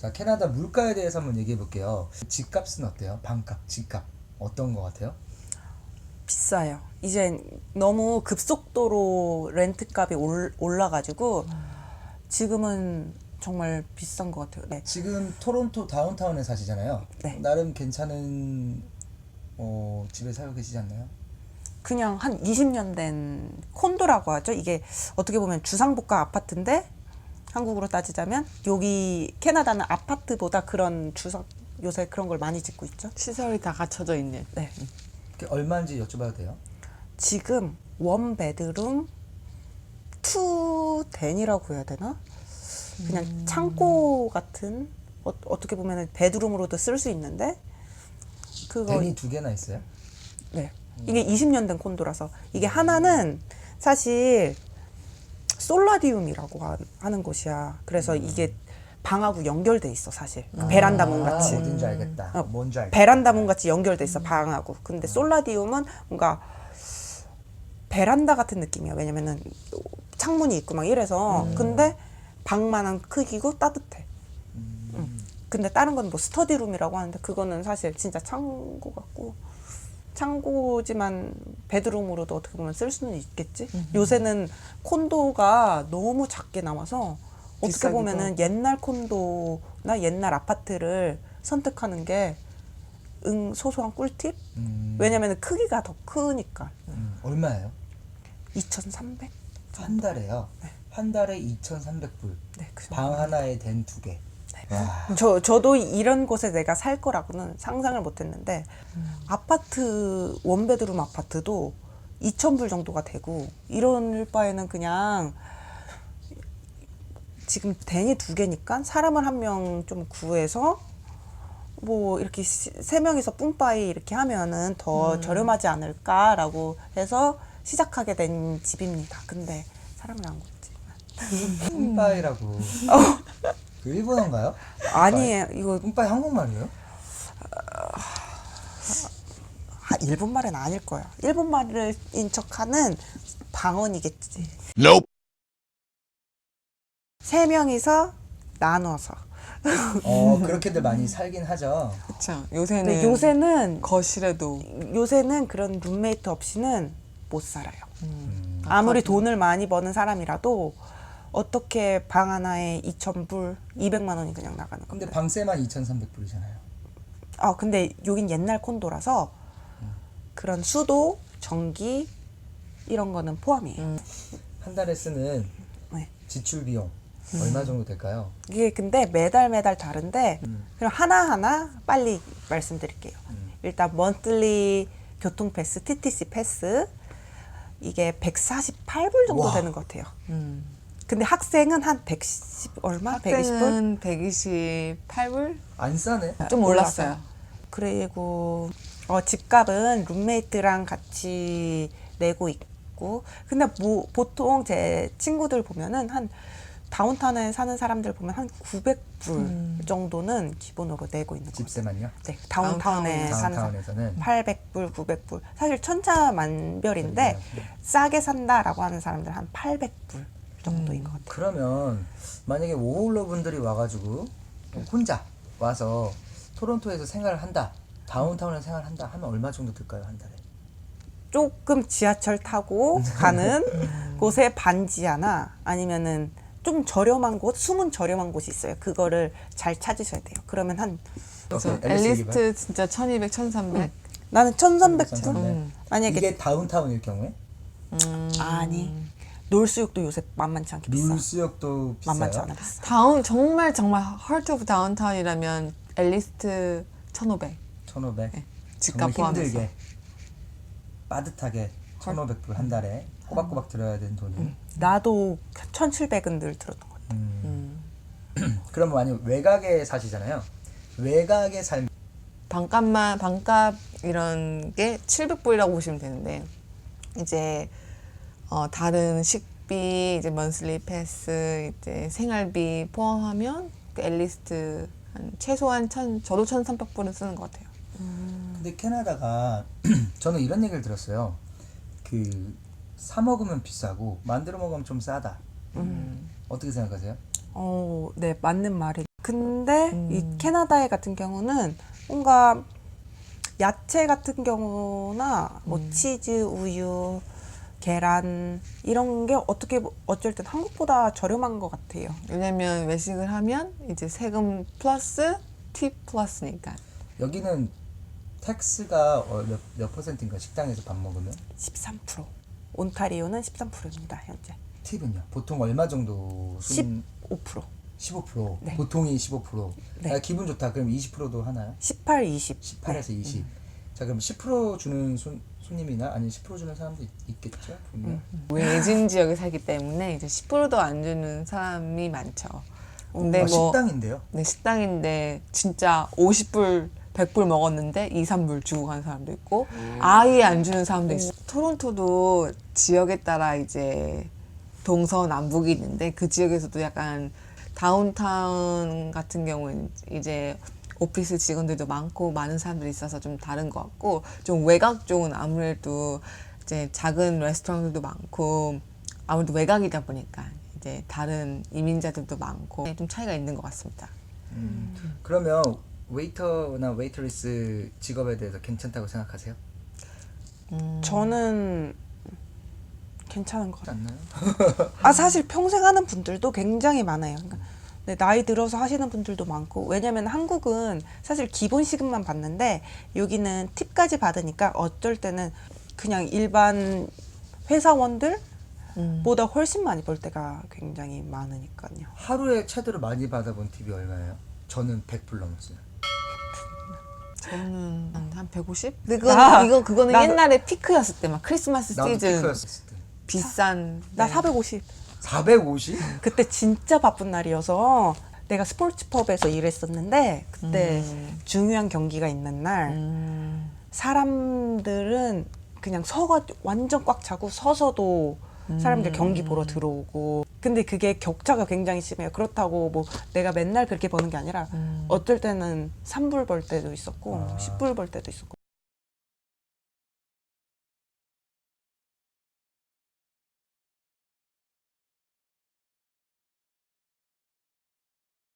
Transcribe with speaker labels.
Speaker 1: 자, 캐나다 물가에 대해서 한번 얘기해 볼게요. 집값은 어때요? 방값, 집값 어떤 거 같아요?
Speaker 2: 비싸요. 이제 너무 급속도로 렌트 값이 올라가지고 지금은 정말 비싼 것 같아요. 네.
Speaker 1: 지금 토론토 다운타운에 사시잖아요.
Speaker 2: 네.
Speaker 1: 나름 괜찮은 집에 살고 계시지 않나요?
Speaker 2: 그냥 한 20년 된 콘도라고 하죠. 이게 어떻게 보면 주상복합 아파트인데 한국으로 따지자면 여기 캐나다는 아파트보다 그런 요새 그런 걸 많이 짓고 있죠.
Speaker 3: 시설이 다 갖춰져 있는.
Speaker 2: 네.
Speaker 1: 그게 얼마인지 여쭤봐도 돼요?
Speaker 2: 지금 원 베드룸 투 덴이라고 해야 되나? 그냥 창고 같은 어떻게 보면 베드룸으로도 쓸 수 있는데 그거
Speaker 1: 덴이 두 개나 있어요?
Speaker 2: 네. 이게 20년 된 콘도라서 이게 하나는 사실 솔라디움이라고 하는 곳이야. 그래서 이게 방하고 연결돼 있어 사실. 베란다 문 같이.
Speaker 1: 어딘지 알겠다. 뭔지 알겠다.
Speaker 2: 베란다 문 같이 연결돼 있어 방하고. 근데 솔라디움은 뭔가 베란다 같은 느낌이야. 왜냐면은 창문이 있고 막 이래서. 근데 방만한 크기고 따뜻해. 근데 다른 건 뭐 스터디룸이라고 하는데 그거는 사실 진짜 창고 같고 창고지만 베드룸으로도 어떻게 보면 쓸 수는 있겠지. 요새는 콘도가 너무 작게 나와서 어떻게
Speaker 3: 비싸기도
Speaker 2: 보면은 옛날 콘도나 옛날 아파트를 선택하는 게 소소한 꿀팁? 왜냐면은 크기가 더 크니까.
Speaker 1: 얼마예요?
Speaker 2: 2,300?
Speaker 1: 한 달에요. 한 달에 2,300불.
Speaker 2: 네, 그 정도.
Speaker 1: 방 하나에 된 두 개. 와.
Speaker 2: 저도 이런 곳에 내가 살 거라고는 상상을 못 했는데 아파트 원베드룸 아파트도 2,000불 정도가 되고 이럴 바에는 그냥 지금 덴이 두 개니까 사람을 한 명 좀 구해서 뭐 이렇게 세 명이서 뿜빠이 이렇게 하면은 더 저렴하지 않을까라고 해서 시작하게 된 집입니다. 근데 사람을 안 구했지.
Speaker 1: 뿜빠이라고. 그 일본어인가요?
Speaker 2: 아니에요. 이거
Speaker 1: 뿜빠이 한국말이에요?
Speaker 2: 일본말은 아닐 거야. 일본말을 인척하는 방언이겠지.
Speaker 4: Nope.
Speaker 2: 세 명이서 나눠서.
Speaker 1: 그렇게들 많이 살긴 하죠.
Speaker 3: 그쵸. 요새는
Speaker 2: 근데 요새는
Speaker 3: 거실에도
Speaker 2: 그런 룸메이트 없이는 못 살아요. 아무리 돈을 많이 버는 사람이라도 어떻게 방 하나에 2,000불, 200만 원이 그냥 나가는
Speaker 1: 근데
Speaker 2: 겁니다.
Speaker 1: 방세만 2,300불이잖아요.
Speaker 2: 근데 여긴 옛날 콘도라서 그런 수도, 전기 이런 거는 포함이에요.
Speaker 1: 한 달에 쓰는
Speaker 2: 네.
Speaker 1: 지출 비용 얼마 정도 될까요?
Speaker 2: 이게 근데 매달 다른데 그럼 하나하나 빨리 말씀드릴게요. 일단 먼슬리 교통 패스, TTC 패스 이게 148불 정도
Speaker 1: 와.
Speaker 2: 되는 것 같아요. 근데 학생은 한 110 얼마? 120불?
Speaker 3: 학생은 128불?
Speaker 1: 안 싸네.
Speaker 3: 좀 올랐어요.
Speaker 2: 그리고 집값은 룸메이트랑 같이 내고 있고 근데 뭐 보통 제 친구들 보면은 한 다운타운에 사는 사람들 보면 한 900불 정도는 기본으로 내고 있는 거예요.
Speaker 1: 집세만요?
Speaker 2: 네, 다운타운에 사는 사람
Speaker 1: 다운타운에서는
Speaker 2: 800불, 900불. 사실 천차만별인데 싸게 산다라고 하는 사람들 한 800불 정도인 것 같아요.
Speaker 1: 그러면 만약에 워홀러 분들이 와가지고 혼자 와서 토론토에서 생활을 한다, 다운타운에서 생활한다 하면 얼마 정도 들까요, 한 달에?
Speaker 2: 조금 지하철 타고 가는 곳에 반지하나 아니면은 좀 저렴한 곳, 숨은 저렴한 곳이 있어요. 그거를 잘 찾으셔야 돼요. 그러면 한
Speaker 3: 그래서
Speaker 1: 오케이, 앨리스
Speaker 3: 엘리스트 진짜 1200, 1300.
Speaker 2: 나는 1,300 주.
Speaker 1: 1300.
Speaker 2: 만약에
Speaker 1: 이게 다운타운일 경우에?
Speaker 2: 아니 놀수육도 요새 만만치 않게 비싸.
Speaker 1: 물수역도 비싸요?
Speaker 2: 만만치 않아 비싸.
Speaker 3: 정말 heart of downtown이라면 엘리스트 1500.
Speaker 1: 1,500.
Speaker 3: 집값
Speaker 1: 정말
Speaker 3: 포함해서.
Speaker 1: 힘들게 빠듯하게 1,500불 한 달에 꼬박꼬박 들어야 되는 돈이.
Speaker 2: 나도 1,700은 늘 들었던 것 같아.
Speaker 1: 그럼 만약 외곽에 사시잖아요. 외곽에 살면
Speaker 3: 반값 이런 게 700불이라고 보시면 되는데 이제 다른 식비, 이제 먼슬리 패스, 이제 생활비 포함하면 그 엘리스트 한 최소한 저도 1,300불은 쓰는 것 같아요.
Speaker 1: 근데 캐나다가 저는 이런 얘기를 들었어요. 사 먹으면 비싸고 만들어 먹으면 좀 싸다. 어떻게 생각하세요?
Speaker 2: 네, 맞는 말이. 근데 이 캐나다에 같은 경우는 뭔가 야채 같은 경우나 뭐 치즈, 우유, 계란 이런 게 어쩔 땐 한국보다 저렴한 것 같아요.
Speaker 3: 왜냐면 외식을 하면 이제 세금 플러스 팁 플러스니까.
Speaker 1: 여기는 텍스가 몇 퍼센트인가 식당에서 밥 먹으면?
Speaker 2: 13%. 온타리오는 13%입니다, 현재.
Speaker 1: 팁은요? 보통 얼마 정도?
Speaker 2: 15%.
Speaker 1: 15%.
Speaker 2: 네.
Speaker 1: 보통이 15%.
Speaker 2: 네.
Speaker 1: 아, 기분 좋다. 그럼 20%도 하나요?
Speaker 2: 18, 20.
Speaker 1: 18에서 20. 자, 그럼 10% 주는 손님이나 아니면 10% 주는 사람도 있겠죠? 분명.
Speaker 3: 외진 지역에 살기 때문에 이제 10%도 안 주는 사람이 많죠. 근데
Speaker 1: 아,
Speaker 3: 뭐
Speaker 1: 식당인데요?
Speaker 3: 네, 식당인데 진짜 50불, 100불 먹었는데 2, 3불 주고 간 사람도 있고 아예 안 주는 사람도 있어요. 토론토도 지역에 따라 이제 동서남북이 있는데 그 지역에서도 약간 다운타운 같은 경우는 이제 오피스 직원들도 많고 많은 사람들이 있어서 좀 다른 것 같고 좀 외곽 쪽은 아무래도 이제 작은 레스토랑들도 많고 아무래도 외곽이다 보니까 이제 다른 이민자들도 많고 좀 차이가 있는 것 같습니다.
Speaker 1: 그러면 웨이터나 웨이트리스 직업에 대해서 괜찮다고 생각하세요?
Speaker 2: 저는 괜찮은 것
Speaker 1: 그렇지
Speaker 2: 같아요.
Speaker 1: 않나요?
Speaker 2: 아, 사실 평생 하는 분들도 굉장히 많아요. 그러니까 네, 나이 들어서 하시는 분들도 많고, 왜냐면 한국은 사실 기본 시급만 받는데 여기는 팁까지 받으니까 어쩔 때는 그냥 일반 회사원들보다 훨씬 많이 벌 때가 굉장히 많으니까요.
Speaker 1: 하루에 최대로 많이 받아본 팁이 얼마예요? 저는 100불 넘었어요.
Speaker 3: 저는 한 150? 근데 그거는
Speaker 2: 나도-
Speaker 3: 옛날에 피크였을 때 막 크리스마스
Speaker 1: 나도
Speaker 3: 시즌
Speaker 1: 피크였을 때.
Speaker 3: 비싼
Speaker 2: 나
Speaker 3: 네.
Speaker 2: 450.
Speaker 1: 450?
Speaker 2: 그때 진짜 바쁜 날이어서 내가 스포츠펍에서 일했었는데 그때 중요한 경기가 있는 날 사람들은 그냥 완전 꽉 차고 서서도 사람들 경기 보러 들어오고, 근데 그게 격차가 굉장히 심해요. 그렇다고 뭐 내가 맨날 그렇게 버는 게 아니라 어쩔 때는 3불 벌 때도 있었고 10불 벌 때도 있었고